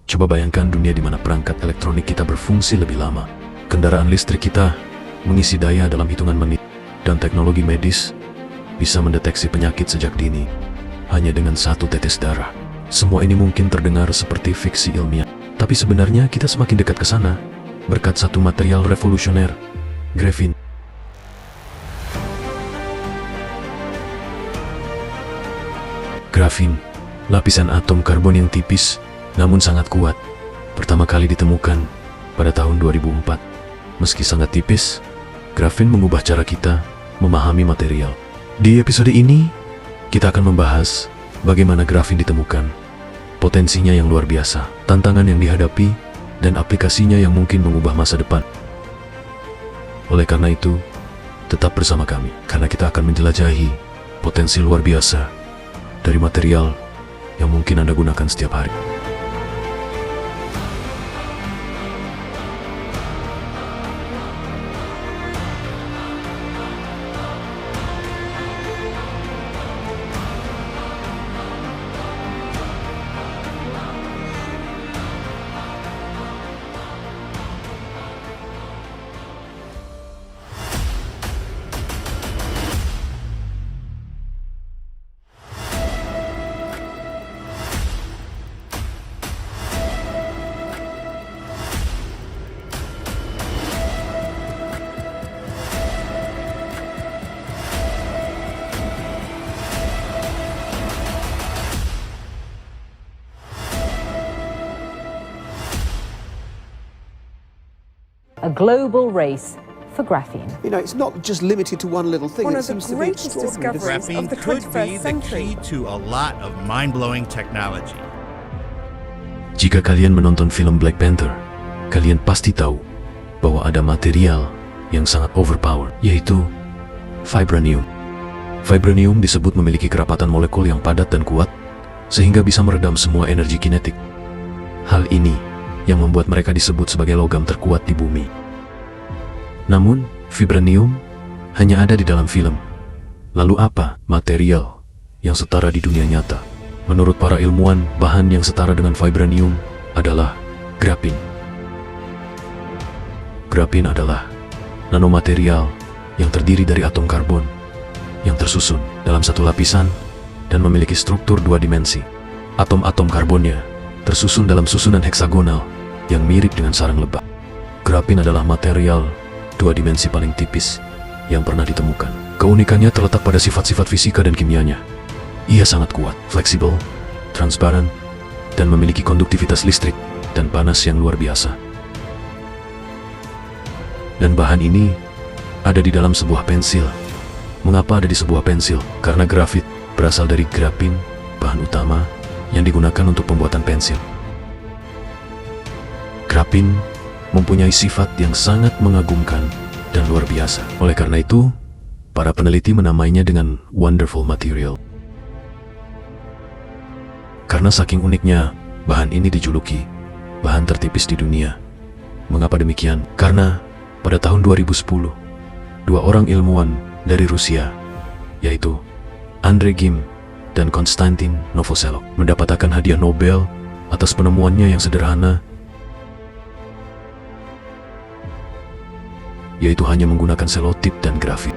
Coba bayangkan dunia di mana perangkat elektronik kita berfungsi lebih lama. Kendaraan listrik kita mengisi daya dalam hitungan menit. Dan teknologi medis bisa mendeteksi penyakit sejak dini hanya dengan satu tetes darah. Semua ini mungkin terdengar seperti fiksi ilmiah, tapi sebenarnya kita semakin dekat ke sana berkat satu material revolusioner, grafin. Grafin, lapisan atom karbon yang tipis namun sangat kuat, pertama kali ditemukan pada tahun 2004. Meski sangat tipis, grafin mengubah cara kita memahami material. Di episode ini, kita akan membahas bagaimana grafin ditemukan, potensinya yang luar biasa, tantangan yang dihadapi, dan aplikasinya yang mungkin mengubah masa depan. Oleh karena itu, tetap bersama kami, karena kita akan menjelajahi potensi luar biasa dari material yang mungkin Anda gunakan setiap hari. A global race for graphene. You know, it's not just limited to one little thing. One It of the seems to be greatest extraordinary. discoveries Graphene of the could 21st be the century. key to a lot of mind-blowing technology. Jika kalian menonton film Black Panther, kalian pasti tahu bahwa ada material yang sangat overpower, yaitu vibranium. Vibranium disebut memiliki kerapatan molekul yang padat dan kuat, sehingga bisa meredam semua energi kinetik. Hal ini yang membuat mereka disebut sebagai logam terkuat di bumi. Namun, vibranium hanya ada di dalam film. Lalu apa material yang setara di dunia nyata? Menurut para ilmuwan, bahan yang setara dengan vibranium adalah grafin. Grafin adalah nanomaterial yang terdiri dari atom karbon yang tersusun dalam satu lapisan dan memiliki struktur dua dimensi. Atom-atom karbonnya tersusun dalam susunan heksagonal yang mirip dengan sarang lebah. Grafin adalah material dua dimensi paling tipis yang pernah ditemukan. Keunikannya terletak pada sifat-sifat fisika dan kimianya. Ia sangat kuat, fleksibel, transparan, dan memiliki konduktivitas listrik dan panas yang luar biasa. Dan bahan ini ada di dalam sebuah pensil. Mengapa ada di sebuah pensil? Karena grafit berasal dari grafin, bahan utama yang digunakan untuk pembuatan pensil. Grafin mempunyai sifat yang sangat mengagumkan dan luar biasa. Oleh karena itu, para peneliti menamainya dengan wonderful material. Karena saking uniknya, bahan ini dijuluki bahan tertipis di dunia. Mengapa demikian? Karena pada tahun 2010, dua orang ilmuwan dari Rusia, yaitu Andrei Gim dan Konstantin Novoselov, mendapatkan hadiah Nobel atas penemuannya yang sederhana, yaitu hanya menggunakan selotip dan grafit.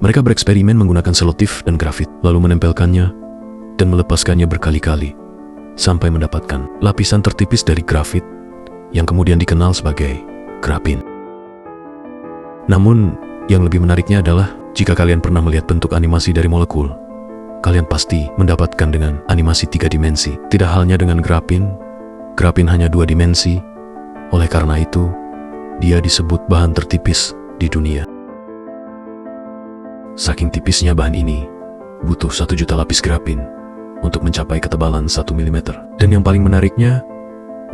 Mereka bereksperimen menggunakan selotip dan grafit, lalu menempelkannya dan melepaskannya berkali-kali, sampai mendapatkan lapisan tertipis dari grafit yang kemudian dikenal sebagai grafin. Namun, yang lebih menariknya adalah jika kalian pernah melihat bentuk animasi dari molekul, kalian pasti mendapatkan dengan animasi 3 dimensi. Tidak halnya dengan grafin hanya 2 dimensi. Oleh karena itu, dia disebut bahan tertipis di dunia. Saking tipisnya bahan ini, butuh 1 juta lapis grafin untuk mencapai ketebalan 1 mm. Dan yang paling menariknya,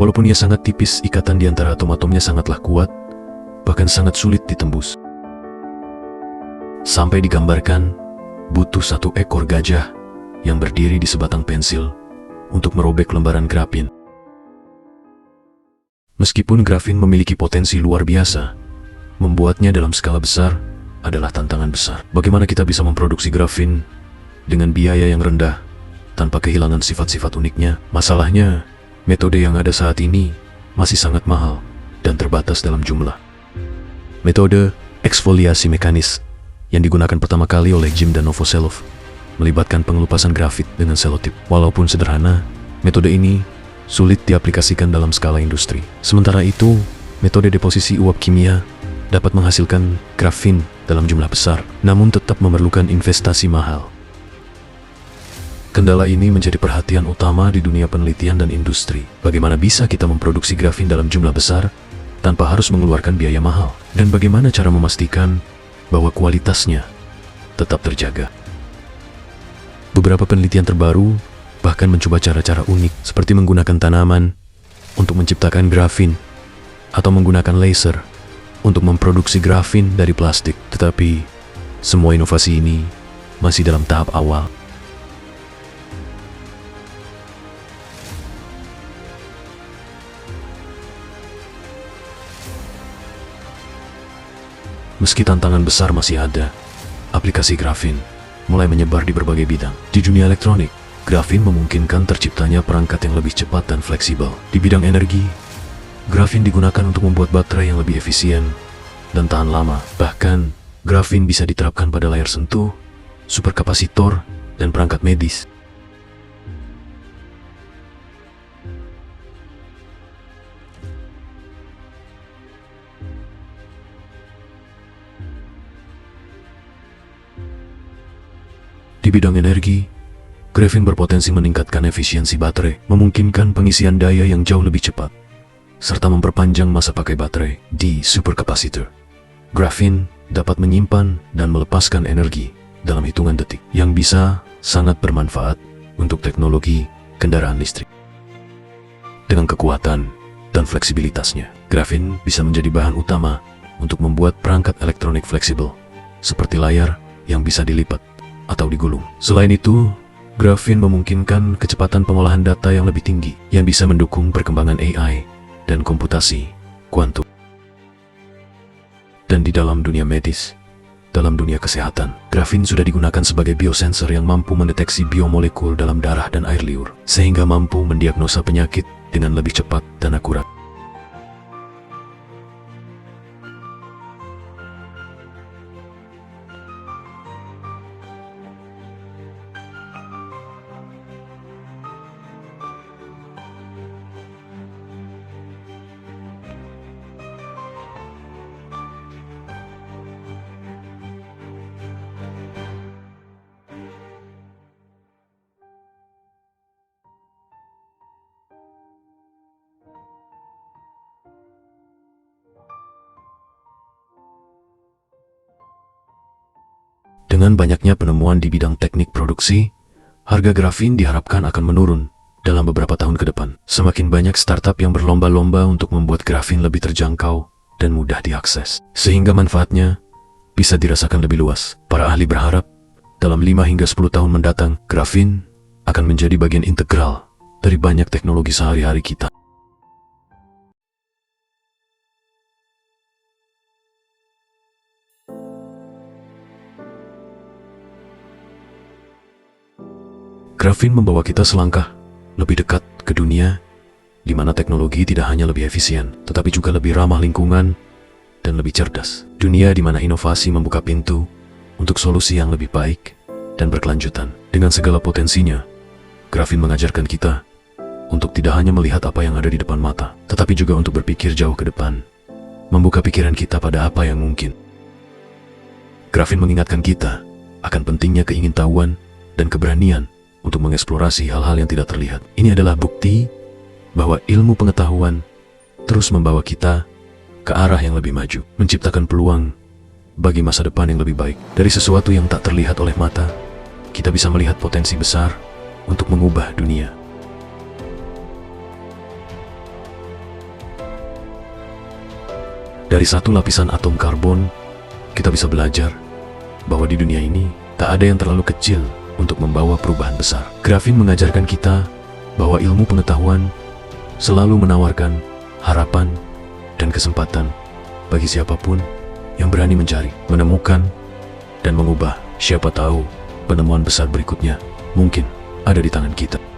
walaupun ia sangat tipis, ikatan di antara atom-atomnya sangatlah kuat, bahkan sangat sulit ditembus. Sampai digambarkan, butuh 1 ekor gajah yang berdiri di sebatang pensil untuk merobek lembaran grafin. Meskipun grafin memiliki potensi luar biasa, membuatnya dalam skala besar adalah tantangan besar. Bagaimana kita bisa memproduksi grafin dengan biaya yang rendah tanpa kehilangan sifat-sifat uniknya? Masalahnya, metode yang ada saat ini masih sangat mahal dan terbatas dalam jumlah. Metode eksfoliasi mekanis yang digunakan pertama kali oleh Jim dan Novoselov melibatkan pengelupasan grafit dengan selotip. Walaupun sederhana, metode ini sulit diaplikasikan dalam skala industri. Sementara itu, metode deposisi uap kimia dapat menghasilkan grafin dalam jumlah besar, namun tetap memerlukan investasi mahal. Kendala ini menjadi perhatian utama di dunia penelitian dan industri. Bagaimana bisa kita memproduksi grafin dalam jumlah besar tanpa harus mengeluarkan biaya mahal? Dan bagaimana cara memastikan bahwa kualitasnya tetap terjaga? Beberapa penelitian terbaru bahkan mencoba cara-cara unik seperti menggunakan tanaman untuk menciptakan grafin atau menggunakan laser untuk memproduksi grafin dari plastik. Tetapi semua inovasi ini masih dalam tahap awal. Meski tantangan besar masih ada, aplikasi grafin mulai menyebar di berbagai bidang. Di dunia elektronik, grafin memungkinkan terciptanya perangkat yang lebih cepat dan fleksibel. Di bidang energi, grafin digunakan untuk membuat baterai yang lebih efisien dan tahan lama. Bahkan, grafin bisa diterapkan pada layar sentuh, superkapasitor, dan perangkat medis. Di bidang energi, grafin berpotensi meningkatkan efisiensi baterai, memungkinkan pengisian daya yang jauh lebih cepat, serta memperpanjang masa pakai baterai. Di supercapacitor, grafin dapat menyimpan dan melepaskan energi dalam hitungan detik, yang bisa sangat bermanfaat untuk teknologi kendaraan listrik. Dengan kekuatan dan fleksibilitasnya, grafin bisa menjadi bahan utama untuk membuat perangkat elektronik fleksibel, seperti layar yang bisa dilipat atau digulung. Selain itu, grafin memungkinkan kecepatan pengolahan data yang lebih tinggi, yang bisa mendukung perkembangan AI dan komputasi kuantum. Dan di dalam dunia medis, dalam dunia kesehatan, grafin sudah digunakan sebagai biosensor yang mampu mendeteksi biomolekul dalam darah dan air liur, sehingga mampu mendiagnosa penyakit dengan lebih cepat dan akurat. Dengan banyaknya penemuan di bidang teknik produksi, harga grafin diharapkan akan menurun dalam beberapa tahun ke depan. Semakin banyak startup yang berlomba-lomba untuk membuat grafin lebih terjangkau dan mudah diakses, sehingga manfaatnya bisa dirasakan lebih luas. Para ahli berharap, dalam 5 hingga 10 tahun mendatang, grafin akan menjadi bagian integral dari banyak teknologi sehari-hari kita. Grafin membawa kita selangkah lebih dekat ke dunia di mana teknologi tidak hanya lebih efisien, tetapi juga lebih ramah lingkungan dan lebih cerdas. Dunia di mana inovasi membuka pintu untuk solusi yang lebih baik dan berkelanjutan. Dengan segala potensinya, grafin mengajarkan kita untuk tidak hanya melihat apa yang ada di depan mata, tetapi juga untuk berpikir jauh ke depan, membuka pikiran kita pada apa yang mungkin. Grafin mengingatkan kita akan pentingnya keingintahuan dan keberanian untuk mengeksplorasi hal-hal yang tidak terlihat. Ini adalah bukti bahwa ilmu pengetahuan terus membawa kita ke arah yang lebih maju, menciptakan peluang bagi masa depan yang lebih baik. Dari sesuatu yang tak terlihat oleh mata, kita bisa melihat potensi besar untuk mengubah dunia. Dari satu lapisan atom karbon, kita bisa belajar bahwa di dunia ini tak ada yang terlalu kecil untuk membawa perubahan besar. Grafin mengajarkan kita bahwa ilmu pengetahuan selalu menawarkan harapan dan kesempatan bagi siapapun yang berani mencari, menemukan, dan mengubah. Siapa tahu penemuan besar berikutnya mungkin ada di tangan kita.